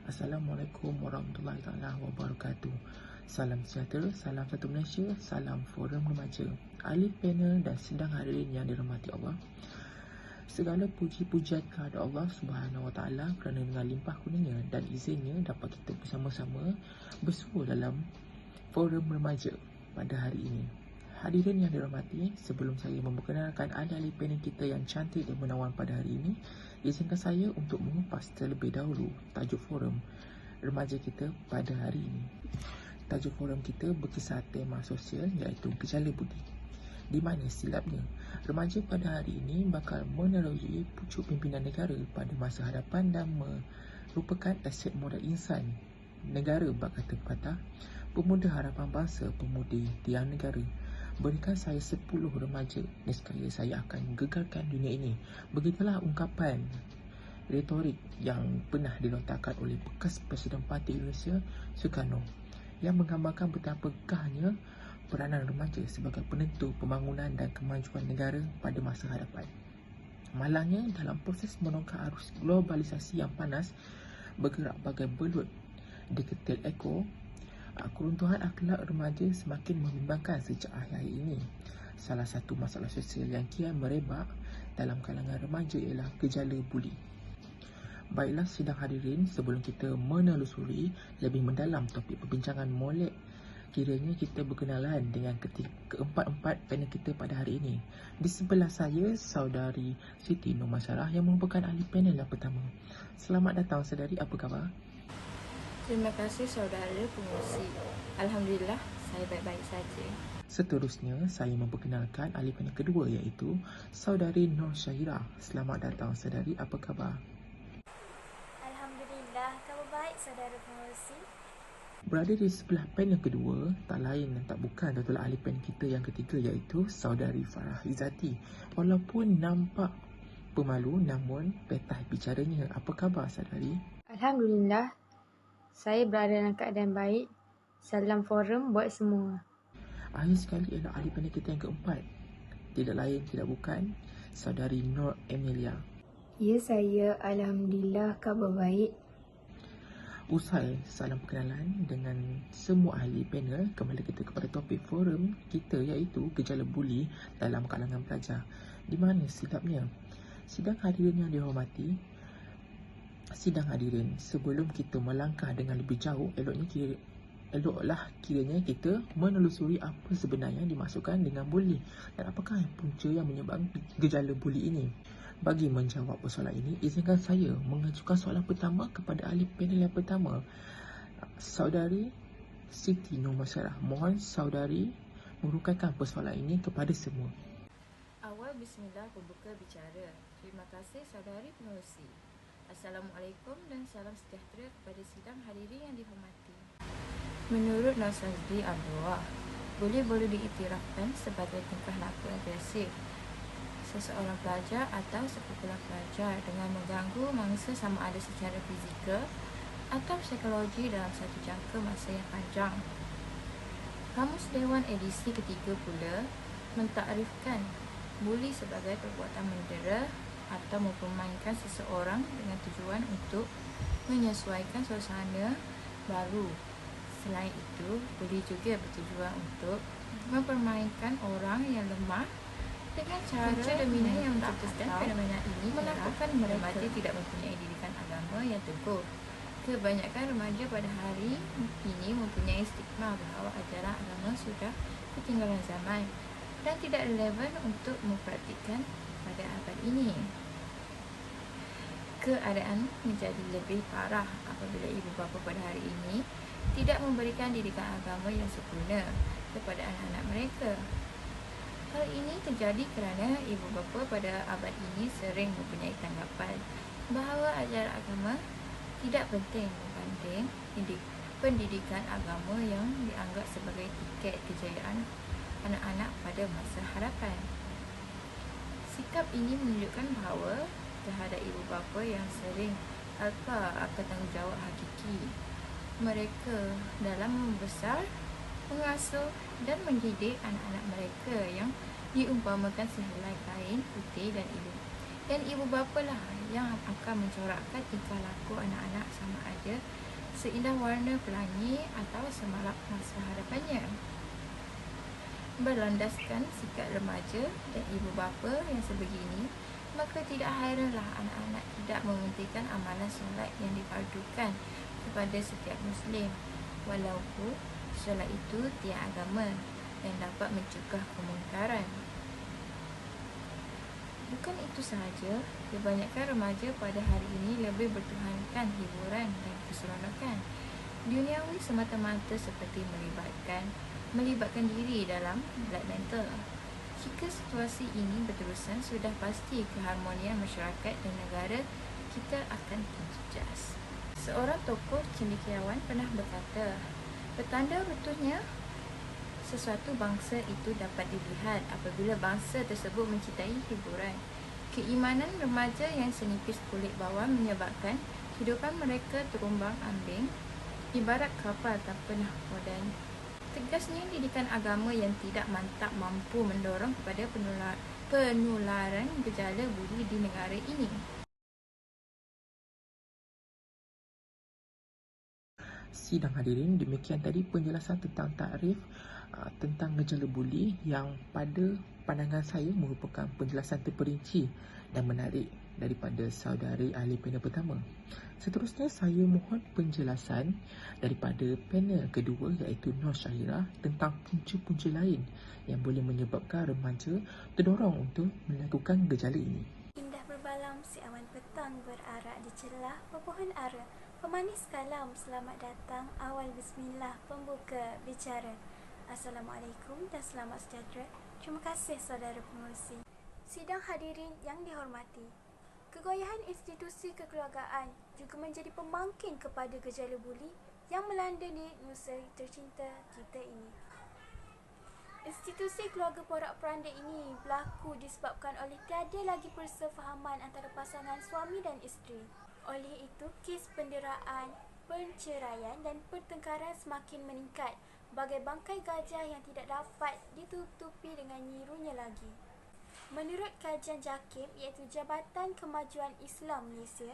Assalamualaikum warahmatullahi taala wabarakatuh. Salam sejahtera, salam satu Malaysia, salam Forum Remaja. Ahli panel dan sedang hadirin yang dirahmati Allah. Segala puji-pujian kepada Allah Subhanahu Wa Taala kerana dengan limpah kurnia dan izinnya dapat kita bersama-sama bersua dalam Forum Remaja pada hari ini. Hadirin yang dirahmati, sebelum saya memperkenalkan ahli-ahli panel kita yang cantik dan menawan pada hari ini, izinkan saya untuk mengupas terlebih dahulu tajuk forum remaja kita pada hari ini. Tajuk forum kita berkisar tema sosial iaitu gejala budi. Di mana silapnya, remaja pada hari ini bakal menerogi pucuk pimpinan negara pada masa hadapan dan merupakan aset modal insan negara bak kata pepatah, pemuda harapan bangsa, pemudi tiang negara. Berikan saya 10 remaja, nescaya saya akan gegarkan dunia ini. Begitulah ungkapan retorik yang pernah dilontarkan oleh bekas Presiden Parti Indonesia Soekarno yang menggambarkan betapa gahnya peranan remaja sebagai penentu pembangunan dan kemajuan negara pada masa hadapan. Malangnya, dalam proses menongkar arus globalisasi yang panas bergerak bagai belut diketil ekor, keruntuhan akhlak remaja semakin membimbangkan sejak akhir-akhir ini. Salah satu masalah sosial yang kian merebak dalam kalangan remaja ialah gejala buli. Baiklah sidang hadirin, sebelum kita menelusuri lebih mendalam topik perbincangan molek, kiranya kita berkenalan dengan keempat-empat panel kita pada hari ini. Di sebelah saya, saudari Siti Nur Masyarah yang merupakan ahli panel yang pertama. Selamat datang saudari, apa khabar? Terima kasih saudara pengurusi. Alhamdulillah, saya baik-baik saja. Seterusnya, saya memperkenalkan ahli panel kedua iaitu saudari Nur Syahira. Selamat datang saudari, apa khabar? Alhamdulillah, khabar baik saudara pengurusi. Berada di sebelah panel kedua, tak lain dan tak bukan adalah ahli panel kita yang ketiga iaitu saudari Farah Izzati. Walaupun nampak pemalu namun petah bicaranya. Apa khabar saudari? Alhamdulillah, saya berada dalam keadaan baik. Salam forum buat semua. Akhir sekali ialah ahli panel kita yang keempat. Tidak lain, tidak bukan, saudari Nur Emilia. Ya, saya Alhamdulillah khabar baik. Usai salam perkenalan dengan semua ahli panel, kembali kita kepada topik forum kita iaitu gejala buli dalam kalangan pelajar. Di mana silapnya? Sidang hadirin yang dihormati, sebelum kita melangkah dengan lebih jauh, eloklah kiranya kita menelusuri apa sebenarnya dimaksudkan dengan buli dan apakah punca yang menyebabkan gejala buli ini. Bagi menjawab persoalan ini, izinkan saya mengajukan soalan pertama kepada ahli panel yang pertama, saudari Siti Nur Masyarah. Mohon saudari merukankan persoalan ini kepada semua. Awal bismillah pembuka bicara. Terima kasih saudari pengurusi. Assalamualaikum dan salam sejahtera kepada sidang hadirin yang dihormati. Menurut Nasazdi Abdullah, boleh diiktirafkan sebagai tingkah laku agresif seseorang pelajar atau sekumpulan pelajar dengan mengganggu mangsa sama ada secara fizikal atau psikologi dalam satu jangka masa yang panjang. Kamus Dewan edisi ketiga pula mentakrifkan buli sebagai perbuatan mendera atau mempermainkan seseorang dengan tujuan untuk menyesuaikan suasana baru. Selain itu, buli juga bertujuan untuk mempermainkan orang yang lemah dengan cara dominan yang mencetuskan fenomena ini melakukan mereka tidak mempunyai didikan agama yang teguh. Kebanyakan remaja pada hari ini mempunyai stigma bahawa ajaran agama sudah ketinggalan zaman dan tidak relevan untuk mempraktikkan pada abad ini. Keadaan menjadi lebih parah apabila ibu bapa pada hari ini tidak memberikan didikan agama yang sempurna kepada anak-anak mereka. Hal ini terjadi kerana ibu bapa pada abad ini sering mempunyai tanggapan bahawa ajaran agama tidak penting berbanding pendidikan agama yang dianggap sebagai tiket kejayaan anak-anak pada masa hadapan. Sikap ini menunjukkan bahawa terhadap ibu bapa yang sering tanpa tanggungjawab hakiki mereka dalam membesar, mengasuh dan mendidik anak-anak mereka yang diumpamakan sehelai kain putih dan Dan ibu bapa lah yang akan mencorakkan tingkah laku anak-anak sama ada seindah warna pelangi atau semalap masa hadapannya. Berlandaskan sikap remaja dan ibu bapa yang sebegini, maka tidak hairanlah anak-anak tidak mementingkan amalan solat yang difardukan kepada setiap Muslim, walaupun solat itu tiang agama yang dapat mencegah kemungkaran. Bukan itu sahaja, kebanyakan remaja pada hari ini lebih bertuhankan hiburan dan keseronokan duniawi semata-mata seperti melibatkan diri dalam black metal. Jika situasi ini berterusan, sudah pasti keharmonian masyarakat dan negara kita akan terjejas. Seorang tokoh cendekiawan pernah berkata, petanda runtuhnya sesuatu bangsa itu dapat dilihat apabila bangsa tersebut mencintai hiburan. Keimanan remaja yang senipis kulit bawang menyebabkan kehidupan mereka terombang-ambing ibarat kapal tanpa nahkoda. Tegasnya, didikan agama yang tidak mantap mampu mendorong kepada penularan gejala buli di negara ini. Sidang hadirin, demikian tadi penjelasan tentang takrif tentang gejala buli yang pada pandangan saya merupakan penjelasan terperinci dan menarik daripada saudari ahli panel pertama. Seterusnya, saya mohon penjelasan daripada panel kedua iaitu Nur Syahira tentang punca-punca lain yang boleh menyebabkan remaja terdorong untuk melakukan gejala ini. Indah berbalam si awan petang berarak di celah pepohon ara. Pemanis kalam, selamat datang awal bismillah pembuka bicara. Assalamualaikum dan selamat sejahtera. Terima kasih saudara pengerusi. Sidang hadirin yang dihormati, kegoyahan institusi kekeluargaan juga menjadi pemangkin kepada gejala buli yang melanda di nusa tercinta kita ini. Institusi keluarga porak-poranda ini berlaku disebabkan oleh tiada lagi persefahaman antara pasangan suami dan isteri. Oleh itu, kes penderaan, perceraian dan pertengkaran semakin meningkat bagai bangkai gajah yang tidak dapat ditutupi dengan nyirunya lagi. Menurut kajian JAKIM iaitu Jabatan Kemajuan Islam Malaysia,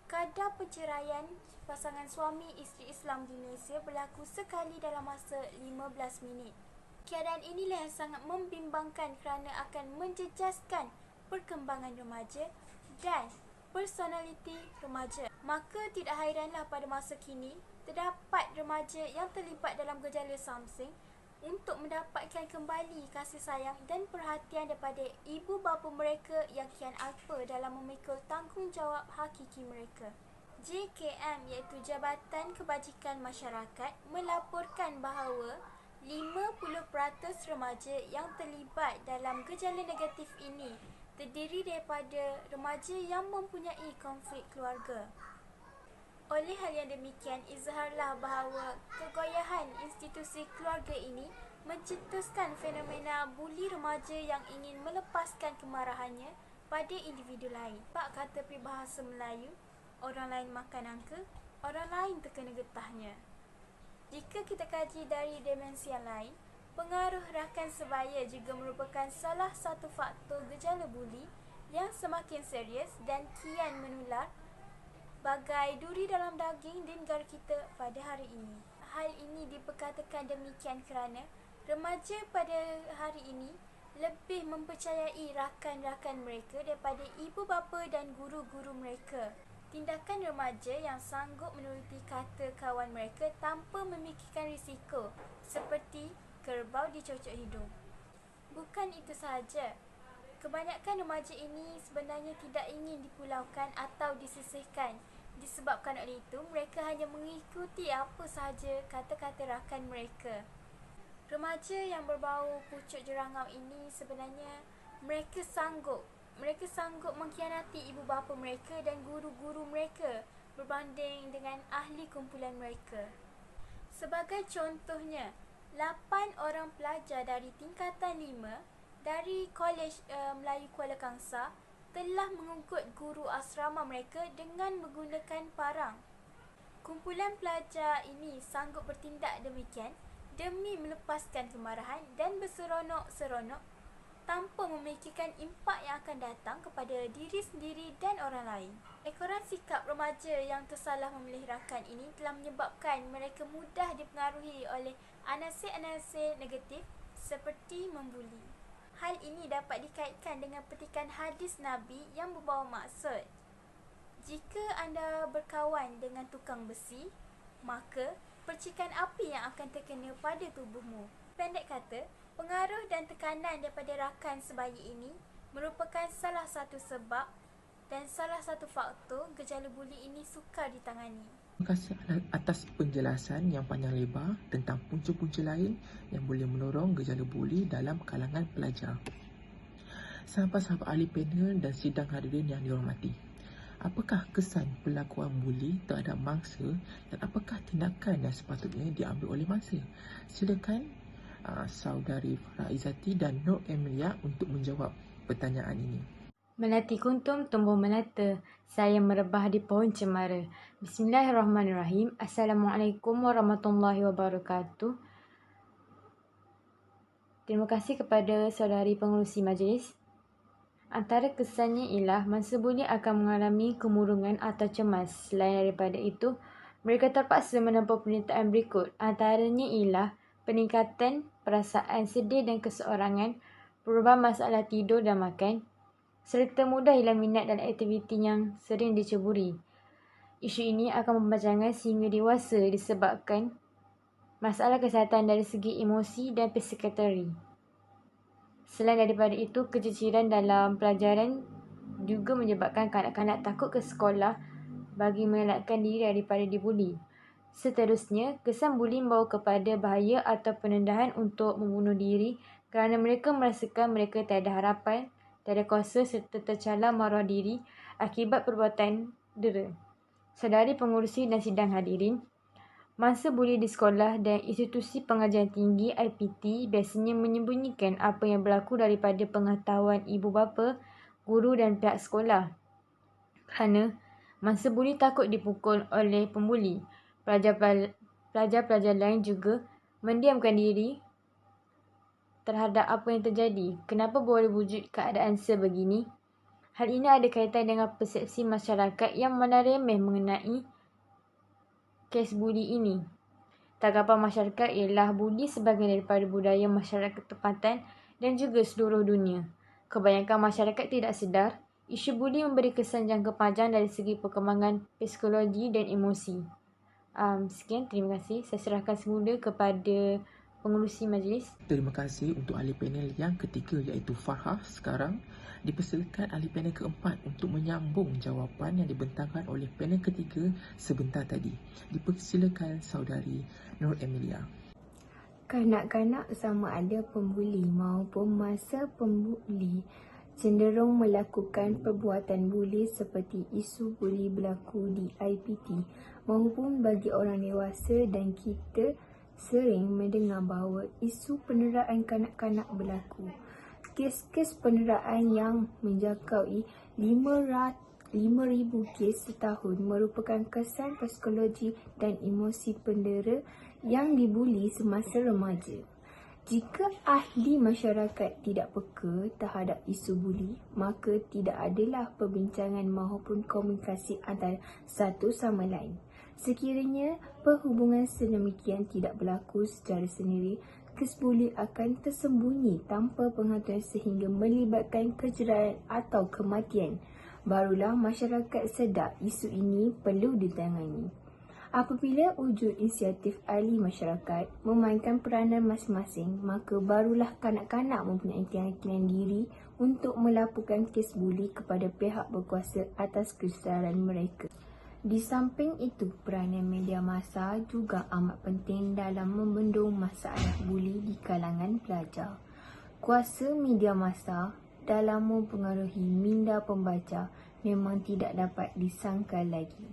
kadar perceraian pasangan suami isteri Islam di Malaysia berlaku sekali dalam masa 15 minit. Keadaan inilah yang sangat membimbangkan kerana akan menjejaskan perkembangan remaja dan personaliti remaja. Maka tidak hairanlah pada masa kini terdapat remaja yang terlibat dalam gejala samsing untuk mendapatkan kembali kasih sayang dan perhatian daripada ibu bapa mereka yang kian alpa dalam memikul tanggungjawab hakiki mereka. JKM iaitu Jabatan Kebajikan Masyarakat melaporkan bahawa 50% remaja yang terlibat dalam gejala negatif ini terdiri daripada remaja yang mempunyai konflik keluarga. Oleh hal yang demikian, izharlah bahawa kegoyahan institusi keluarga ini mencetuskan fenomena buli remaja yang ingin melepaskan kemarahannya pada individu lain. Pak kata peribahasa Melayu, orang lain makan angka, orang lain terkena getahnya. Jika kita kaji dari dimensi yang lain, pengaruh rakan sebaya juga merupakan salah satu faktor gejala buli yang semakin serius dan kian menular bagai duri dalam daging di negara kita pada hari ini. Hal ini diperkatakan demikian kerana remaja pada hari ini lebih mempercayai rakan-rakan mereka daripada ibu bapa dan guru-guru mereka. Tindakan remaja yang sanggup menuruti kata kawan mereka tanpa memikirkan risiko seperti kerbau dicocok hidung. Bukan itu sahaja, kebanyakan remaja ini sebenarnya tidak ingin dipulaukan atau disisihkan. Disebabkan oleh itu, mereka hanya mengikuti apa sahaja kata-kata rakan mereka. Remaja yang berbau pucuk jerangau ini sebenarnya mereka sanggup mengkhianati ibu bapa mereka dan guru-guru mereka berbanding dengan ahli kumpulan mereka. Sebagai contohnya, 8 orang pelajar dari tingkatan 5 dari Kolej Melayu Kuala Kangsar telah mengugut guru asrama mereka dengan menggunakan parang. Kumpulan pelajar ini sanggup bertindak demikian demi melepaskan kemarahan dan berseronok-seronok tanpa memikirkan impak yang akan datang kepada diri sendiri dan orang lain. Ekoran sikap remaja yang tersalah memilih rakan ini telah menyebabkan mereka mudah dipengaruhi oleh anasir-anasir negatif seperti membuli. Hal ini dapat dikaitkan dengan petikan hadis Nabi yang membawa maksud. Jika anda berkawan dengan tukang besi, maka percikan api yang akan terkena pada tubuhmu. Pendek kata, pengaruh dan tekanan daripada rakan sebaya ini merupakan salah satu sebab dan salah satu faktor gejala buli ini sukar ditangani. Terima kasih atas penjelasan yang panjang lebar tentang punca-punca lain yang boleh menolong gejala buli dalam kalangan pelajar. Sahabat-sahabat ahli panel dan sidang hadirin yang dihormati, apakah kesan perlakuan buli terhadap mangsa dan apakah tindakan yang sepatutnya diambil oleh mangsa? Silakan Saudari Farah Izzati dan Nur Emilia untuk menjawab pertanyaan ini. Melati kuntum tumbuh melata, saya merebah di pohon cemara. Bismillahirrahmanirrahim. Assalamualaikum warahmatullahi wabarakatuh. Terima kasih kepada saudari pengerusi majlis. Antara kesannya ialah mangsa buli akan mengalami kemurungan atau cemas. Selain daripada itu, mereka terpaksa menempuh pernyataan berikut. Antaranya ialah peningkatan perasaan sedih dan keseorangan, perubahan masalah tidur dan makan, serta mudah hilang minat dalam aktiviti yang sering diceburi. Isu ini akan mempanjangkan sehingga dewasa disebabkan masalah kesihatan dari segi emosi dan psikoteri. Selain daripada itu, keciciran dalam pelajaran juga menyebabkan kanak-kanak takut ke sekolah bagi mengelakkan diri daripada dibuli. Seterusnya, kesan buli membawa kepada bahaya atau penendahan untuk membunuh diri kerana mereka merasakan mereka tiada harapan, tiada kuasa serta tercalar maruah diri akibat perbuatan dera. Saudari pengurusi dan sidang hadirin, mangsa buli di sekolah dan institusi pengajian tinggi IPT biasanya menyembunyikan apa yang berlaku daripada pengetahuan ibu bapa, guru dan pihak sekolah. Kerana mangsa buli takut dipukul oleh pembuli. Pelajar-pelajar lain juga mendiamkan diri terhadap apa yang terjadi. Kenapa boleh wujud keadaan sebegini? Hal ini ada kaitan dengan persepsi masyarakat yang memandang remeh mengenai kes buli ini. Tanggapan masyarakat ialah buli sebahagian daripada budaya masyarakat tempatan dan juga seluruh dunia. Kebanyakan masyarakat tidak sedar, isu buli memberi kesan jangka panjang dari segi perkembangan psikologi dan emosi. Sekian, terima kasih. Saya serahkan semula kepada pengerusi majlis. Terima kasih untuk ahli panel yang ketiga iaitu Farah. Sekarang dipersilakan ahli panel keempat untuk menyambung jawapan yang dibentangkan oleh panel ketiga sebentar tadi. Dipersilakan saudari Nur Emilia. Kanak-kanak sama ada pembuli maupun masa pembuli cenderung melakukan perbuatan buli seperti isu buli berlaku di IPT maupun bagi orang dewasa, dan kita sering mendengar bahawa isu penderaan kanak-kanak berlaku. Kes-kes penderaan yang menjangkaui 5,000 kes setahun merupakan kesan psikologi dan emosi pendera yang dibuli semasa remaja. Jika ahli masyarakat tidak peka terhadap isu buli, maka tidak adalah perbincangan maupun komunikasi antara satu sama lain. Sekiranya perhubungan sedemikian tidak berlaku secara sendiri, kes buli akan tersembunyi tanpa penghatian sehingga melibatkan kecederaan atau kematian. Barulah masyarakat sedar isu ini perlu ditangani. Apabila wujud inisiatif ahli masyarakat memainkan peranan masing-masing, maka barulah kanak-kanak mempunyai keyakinan diri untuk melaporkan kes buli kepada pihak berkuasa atas kesedaran mereka. Di samping itu, peranan media massa juga amat penting dalam membendung masalah buli di kalangan pelajar. Kuasa media massa dalam mempengaruhi minda pembaca memang tidak dapat disangkal lagi.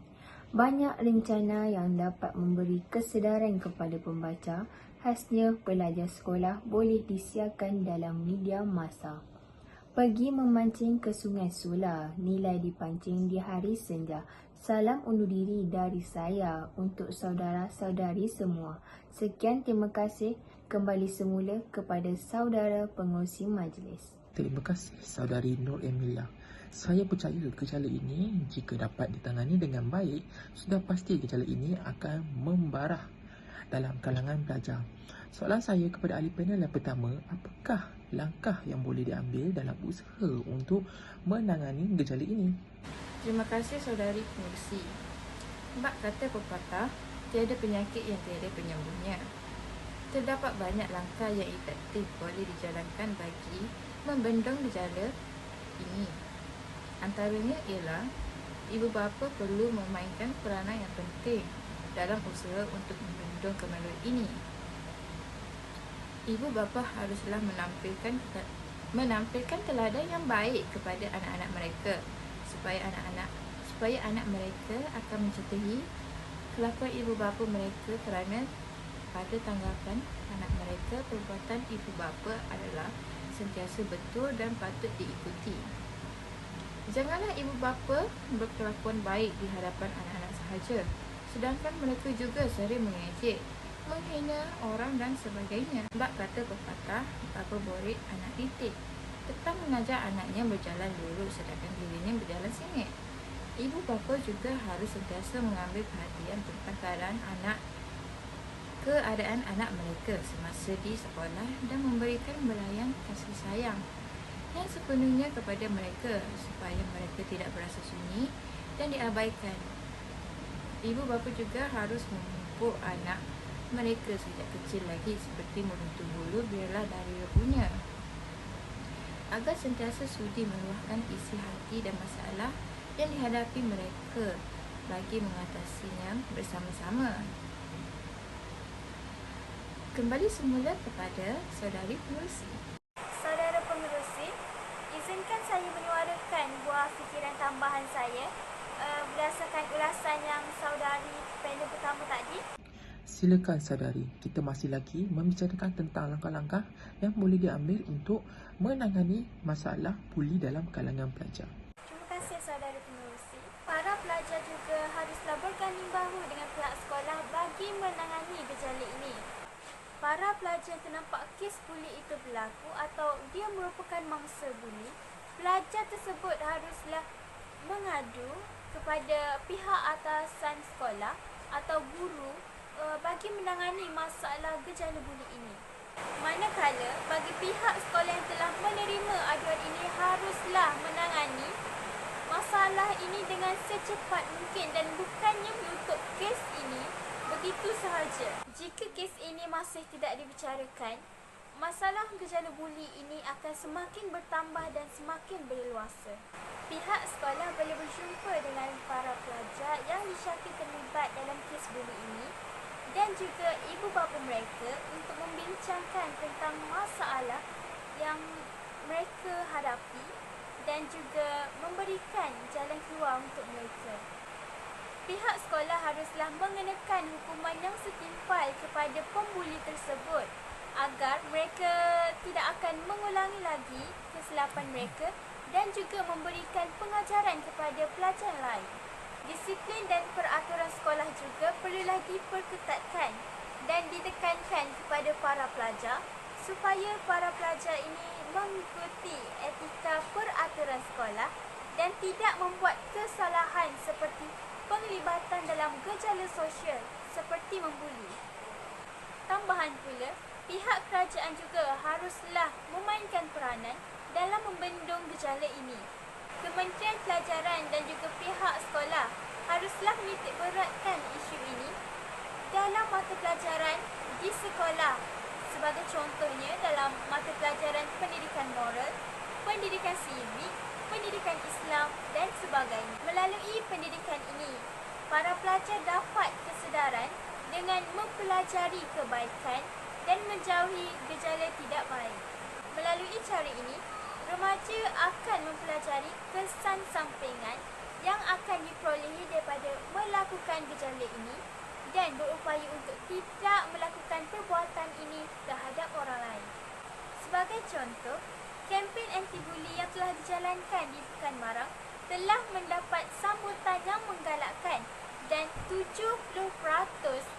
Banyak rencana yang dapat memberi kesedaran kepada pembaca, khasnya pelajar sekolah, boleh disiarkan dalam media massa. Pergi memancing ke Sungai Sula, nilai dipancing di hari senja. Salam undur diri dari saya untuk saudara-saudari semua. Sekian, terima kasih. Kembali semula kepada saudara pengerusi majlis. Terima kasih saudari Nur Emilia. Saya percaya gejala ini jika dapat ditangani dengan baik, sudah pasti gejala ini akan membarah dalam kalangan pelajar. Soalan saya kepada ahli panel yang pertama, apakah langkah yang boleh diambil dalam usaha untuk menangani gejala ini? Terima kasih saudari pengurusi. Bak kata pepatah, tiada penyakit yang tiada penyembuhnya. Terdapat banyak langkah yang efektif boleh dijalankan bagi membendung gejala ini. Antaranya ialah ibu bapa perlu memainkan peranan yang penting dalam usaha untuk membendung kemaluan ini. Ibu bapa haruslah menampilkan teladan yang baik kepada anak-anak mereka supaya anak mereka akan mencontohi kelakuan ibu bapa mereka, kerana pada tanggapan anak mereka, perbuatan ibu bapa adalah sentiasa betul dan patut diikuti. Janganlah ibu bapa berkelakuan baik di hadapan anak-anak sahaja, sedangkan mereka juga sering mengejek, menghina orang dan sebagainya. Bak kata pepatah, bapa borik anak didik. Tetap mengajar anaknya berjalan lurus sedangkan dirinya berjalan sengit. Ibu bapa juga harus sentiasa mengambil perhatian tentang keadaan anak mereka semasa di sekolah dan memberikan belayan kasih sayang yang sepenuhnya kepada mereka supaya mereka tidak berasa sunyi dan diabaikan. Ibu bapa juga harus memupuk anak mereka sejak kecil lagi seperti meruntuh bulu biarlah dari rebunya, agar sentiasa sudi meluahkan isi hati dan masalah yang dihadapi mereka bagi mengatasinya bersama-sama. Kembali semula kepada saudari pengerusi. Saudara pengerusi, izinkan saya menyuarakan buah fikiran tambahan saya berdasarkan ulasan yang saudari panel pertama tadi. Silakan saudari, kita masih lagi membicarakan tentang langkah-langkah yang boleh diambil untuk menangani masalah buli dalam kalangan pelajar. Terima kasih saudara pengerusi. Para pelajar juga haruslah berganding bahu dengan pihak sekolah bagi menangani gejala ini. Para pelajar ternampak kes buli itu berlaku atau dia merupakan mangsa buli, pelajar tersebut haruslah mengadu kepada pihak atasan sekolah atau guru bagi menangani masalah gejala buli ini. Manakala bagi pihak sekolah yang telah menerima aduan ini haruslah menangani masalah ini dengan secepat mungkin dan bukannya menutup kes ini begitu sahaja. Jika kes ini masih tidak dibicarakan, masalah gejala buli ini akan semakin bertambah dan semakin berleluasa. Pihak sekolah boleh berjumpa dengan para pelajar yang disyaki terlibat dalam kes buli ini dan juga ibu bapa mereka untuk membincangkan tentang masalah yang mereka hadapi dan juga memberikan jalan keluar untuk mereka. Pihak sekolah haruslah mengenakan hukuman yang setimpal kepada pembuli tersebut agar mereka tidak akan mengulangi lagi kesilapan mereka dan juga memberikan pengajaran kepada pelajar lain. Disiplin dan peraturan sekolah juga perlulah diperketatkan dan ditekankan kepada para pelajar supaya para pelajar ini mengikuti etika peraturan sekolah dan tidak membuat kesalahan seperti penglibatan dalam gejala sosial seperti membuli. Tambahan pula, pihak kerajaan juga haruslah memainkan peranan dalam membendung gejala ini. Kementerian Pelajaran dan juga pihak sekolah haruslah menitik beratkan isu ini dalam mata pelajaran di sekolah. Sebagai contohnya dalam mata pelajaran pendidikan moral, pendidikan sivik, pendidikan Islam dan sebagainya. Melalui pendidikan ini, para pelajar dapat kesedaran dengan mempelajari kebaikan dan menjauhi gejala tidak baik. Melalui cara ini, remaja akan mempelajari kesan sampingan yang akan diperolehi daripada melakukan gejala ini dan berupaya untuk tidak melakukan perbuatan ini terhadap orang lain. Sebagai contoh, kempen anti-buli yang telah dijalankan di Pekan Marang telah mendapat sambutan yang menggalakkan dan 70%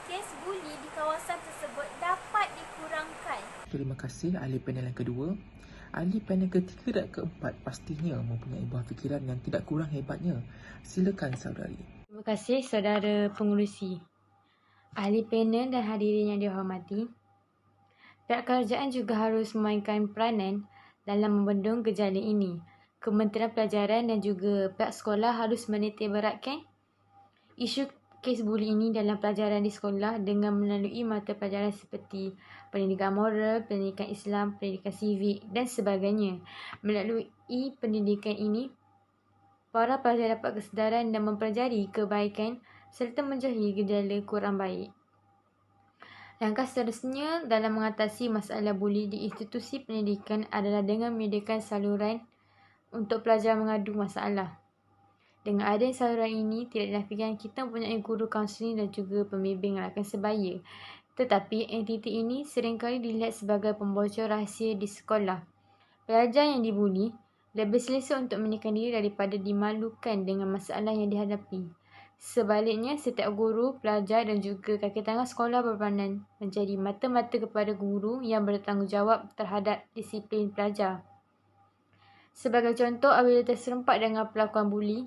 kes buli di kawasan tersebut dapat dikurangkan. Terima kasih ahli panel yang kedua. Ahli panel ketiga dan keempat pastinya mempunyai buah fikiran yang tidak kurang hebatnya. Silakan saudari. Terima kasih saudara pengurusi. Ahli panel dan hadirin yang dihormati, pihak kerajaan juga harus memainkan peranan dalam membendung gejala ini. Kementerian Pelajaran dan juga pihak sekolah harus menitikberatkan isu kes buli ini dalam pelajaran di sekolah dengan melalui mata pelajaran seperti pendidikan moral, pendidikan Islam, pendidikan sivik dan sebagainya. Melalui pendidikan ini, para pelajar dapat kesedaran dan mempelajari kebaikan serta menjauhi gejala kurang baik. Langkah seterusnya dalam mengatasi masalah buli di institusi pendidikan adalah dengan menyediakan saluran untuk pelajar mengadu masalah. Dengan adanya saluran ini, tidak dinafikan kita mempunyai guru kaunseling dan juga pembimbing rakan sebaya. Tetapi entiti ini seringkali dilihat sebagai pembocor rahsia di sekolah. Pelajar yang dibuli lebih selesa untuk menyediakan diri daripada dimalukan dengan masalah yang dihadapi. Sebaliknya, setiap guru, pelajar dan juga kaki tangan sekolah berperanan menjadi mata-mata kepada guru yang bertanggungjawab terhadap disiplin pelajar. Sebagai contoh, apabila terserempak dengan pelakuan buli,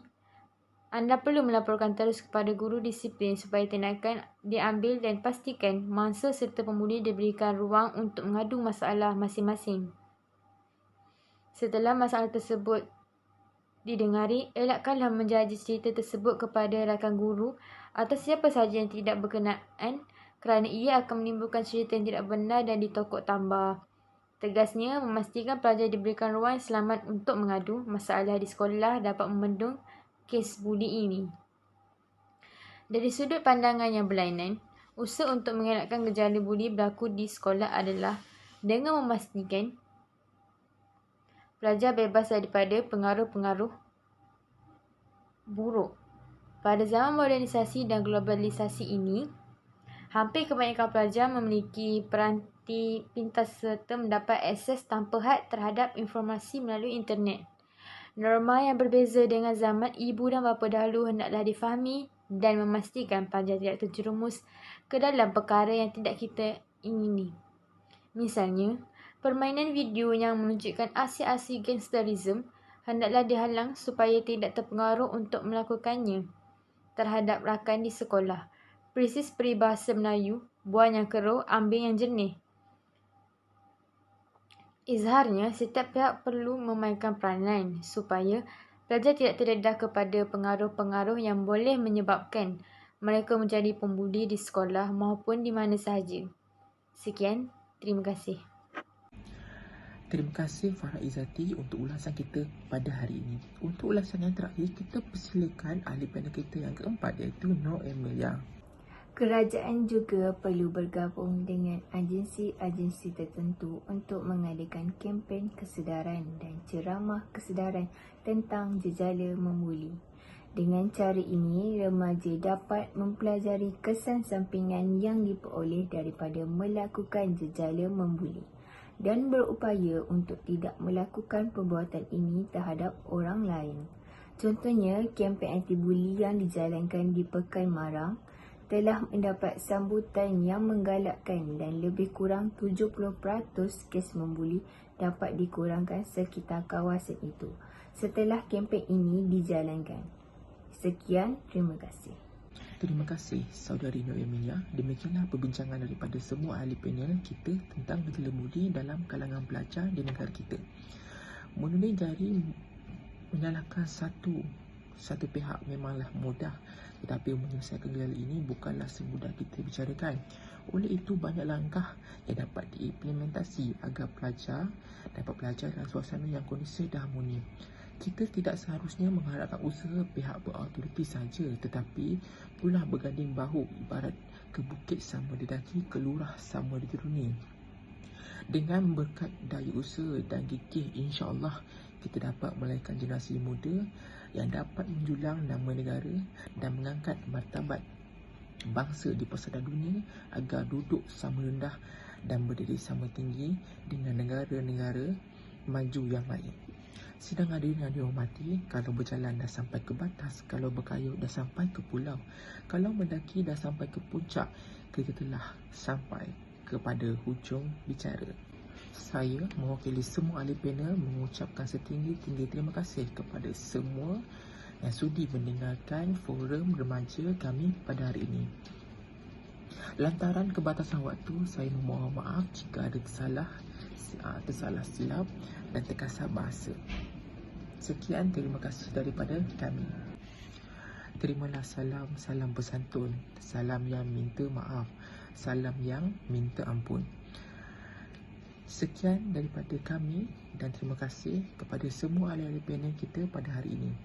anda perlu melaporkan terus kepada guru disiplin supaya tindakan diambil dan pastikan mangsa serta pembuli diberikan ruang untuk mengadu masalah masing-masing. Setelah masalah tersebut didengari, elakkanlah menjaji cerita tersebut kepada rakan guru atau siapa sahaja yang tidak berkenaan kerana ia akan menimbulkan cerita yang tidak benar dan ditokok tambah. Tegasnya, memastikan pelajar diberikan ruang selamat untuk mengadu masalah di sekolah dapat membendung kes buli ini. Dari sudut pandangan yang berlainan, usaha untuk mengelakkan gejala buli berlaku di sekolah adalah dengan memastikan pelajar bebas daripada pengaruh-pengaruh buruk. Pada zaman modernisasi dan globalisasi ini, hampir kebanyakan pelajar memiliki peranti pintar serta mendapat akses tanpa had terhadap informasi melalui internet. Norma yang berbeza dengan zaman ibu dan bapa dahulu hendaklah difahami dan memastikan pelajar tidak terjerumus ke dalam perkara yang tidak kita ingini. Misalnya, permainan video yang menunjukkan aksi-aksi gangsterisme hendaklah dihalang supaya tidak terpengaruh untuk melakukannya terhadap rakan di sekolah. Persis peribahasa Melayu, buang yang keruh, ambil yang jernih. Izharnya, setiap pihak perlu memainkan peranan supaya pelajar tidak terdedah kepada pengaruh-pengaruh yang boleh menyebabkan mereka menjadi pembuli di sekolah maupun di mana sahaja. Sekian, terima kasih. Terima kasih Farah Izzati untuk ulasan kita pada hari ini. Untuk ulasan yang terakhir, kita persilakan ahli panel kita yang keempat iaitu Nur Emilia. Kerajaan juga perlu bergabung dengan agensi-agensi tertentu untuk mengadakan kempen kesedaran dan ceramah kesedaran tentang jejala membuli. Dengan cara ini, remaja dapat mempelajari kesan sampingan yang diperoleh daripada melakukan jejala membuli dan berupaya untuk tidak melakukan perbuatan ini terhadap orang lain. Contohnya, kempen anti-buli yang dijalankan di Pekan Marang telah mendapat sambutan yang menggalakkan dan lebih kurang 70% kes membuli dapat dikurangkan sekitar kawasan itu setelah kempen ini dijalankan. Sekian, terima kasih. Terima kasih saudari Nur Emilia. Demikianlah perbincangan daripada semua ahli panel kita tentang gejala buli dalam kalangan pelajar di negara kita. Menunjuk jari menyalahkan satu pihak memanglah mudah, tetapi menyelesaikan gejala ini bukanlah semudah kita bicarakan. Oleh itu, banyak langkah yang dapat diimplementasi agar pelajar dapat belajar dalam suasana yang kondusif dan harmoni. Kita tidak seharusnya mengharapkan usaha pihak berautoriti saja, tetapi pula berganding bahu ibarat ke bukit sama didaki, ke lurah sama dituruni. Dengan berkat daya usaha dan gigih, insya-Allah kita dapat melahirkan generasi muda yang dapat menjulang nama negara dan mengangkat martabat bangsa di persada dunia agar duduk sama rendah dan berdiri sama tinggi dengan negara-negara maju yang lain. Sidang hadirin yang dihormati, kalau berjalan dah sampai ke batas, kalau berkayuh dah sampai ke pulau, kalau mendaki dah sampai ke puncak, kita telah sampai kepada hujung bicara. Saya mewakili semua ahli panel mengucapkan setinggi-tinggi terima kasih kepada semua yang sudi mendengarkan forum remaja kami pada hari ini. Lantaran kerbatasan waktu, saya memohon maaf jika ada tersalah silap dan terkasar bahasa. Sekian, terima kasih daripada kami. Terimalah salam bersantun, salam yang minta maaf, salam yang minta ampun. Sekian daripada kami dan terima kasih kepada semua ahli-ahli panel kita pada hari ini.